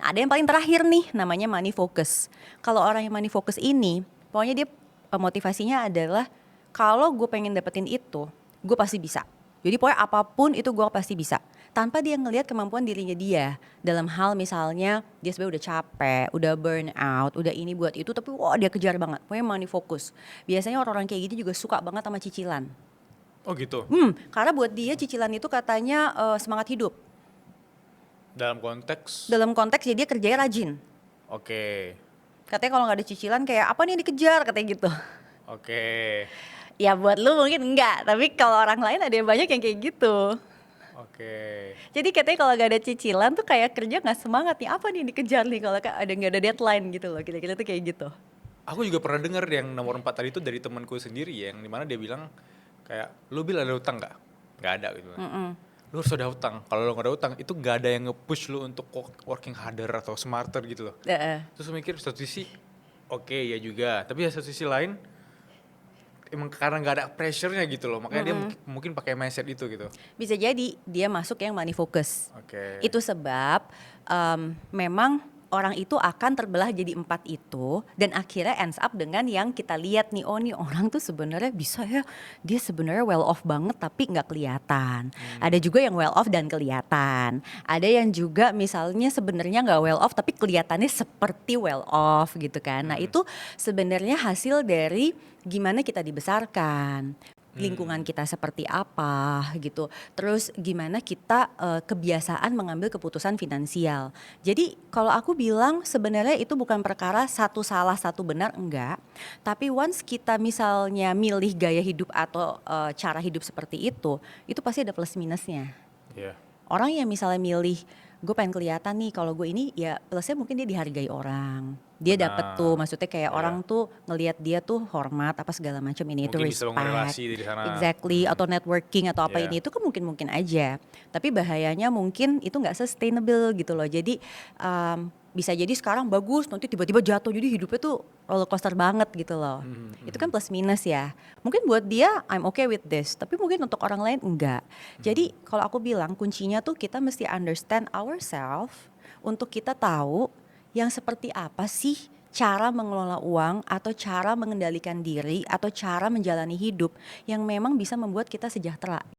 Ada yang paling terakhir nih, namanya money focus. Kalau orang yang money focus ini, pokoknya dia motivasinya adalah kalau gue pengen dapetin itu, gue pasti bisa. Jadi pokoknya apapun itu gue pasti bisa. Tanpa dia ngelihat kemampuan dirinya dia. Dalam hal misalnya dia sebenarnya udah capek, udah burn out, udah ini buat itu, tapi wah dia kejar banget. Pokoknya money focus. Biasanya orang-orang kayak gini juga suka banget sama cicilan. Oh gitu. Karena buat dia cicilan itu katanya semangat hidup. Dalam konteks Dalam konteks jadi dia kerjanya rajin. oke. Katanya kalau nggak ada cicilan kayak apa nih yang dikejar katanya gitu. Oke. Ya buat lu mungkin enggak, tapi kalau orang lain ada yang banyak yang kayak gitu. Oke. Jadi katanya kalau nggak ada cicilan tuh kayak kerja nggak semangat nih, apa nih yang dikejar nih kalau ada nggak ada deadline gitu loh, kira-kira tuh kayak gitu. Aku juga pernah dengar yang nomor 4 tadi itu dari temanku sendiri ya, yang dimana dia bilang kayak lu bil ada utang nggak? Nggak ada gitu. Lu harus ada utang. Kalau lu nggak ada utang itu nggak ada yang nge-push lu untuk working harder atau smarter gitu loh. Heeh. Terus lu mikir satu sisi oke ya juga, tapi ya satu sisi lain emang karena nggak ada pressure-nya gitu loh, makanya dia mungkin pakai mindset itu gitu. Bisa jadi dia masuk yang money focus. Oke. Itu sebab memang orang itu akan terbelah jadi 4 itu dan akhirnya ends up dengan yang kita lihat nih, oh nih orang tuh sebenarnya bisa ya, dia sebenarnya well off banget tapi nggak kelihatan. Ada juga yang well off dan kelihatan. Ada yang juga misalnya sebenarnya nggak well off tapi kelihatannya seperti well off gitu kan. Nah itu sebenarnya hasil dari gimana kita dibesarkan, lingkungan kita seperti apa gitu. Terus gimana kita kebiasaan mengambil keputusan finansial. Jadi kalau aku bilang sebenarnya itu bukan perkara satu salah satu benar, enggak. Tapi once kita misalnya milih gaya hidup atau cara hidup seperti itu pasti ada plus minusnya. Iya. Orang yang misalnya milih gue pengen kelihatan nih kalau gue ini, ya plusnya mungkin dia dihargai orang, dia dapet tuh, Benar. maksudnya kayak Iya. orang tuh ngelihat dia tuh hormat apa segala macam, ini itu Mungkin bisa bangun respect, relasi dari sana. exactly, atau networking atau apa Iya. ini itu kan mungkin aja, tapi bahayanya mungkin itu nggak sustainable gitu loh. Jadi bisa jadi sekarang bagus, nanti tiba-tiba jatuh, jadi hidupnya tuh roller coaster banget gitu loh. Itu kan plus minus ya. Mungkin buat dia I'm okay with this, tapi mungkin untuk orang lain enggak. Jadi kalau aku bilang kuncinya tuh kita mesti understand ourselves untuk kita tahu yang seperti apa sih cara mengelola uang atau cara mengendalikan diri atau cara menjalani hidup yang memang bisa membuat kita sejahtera.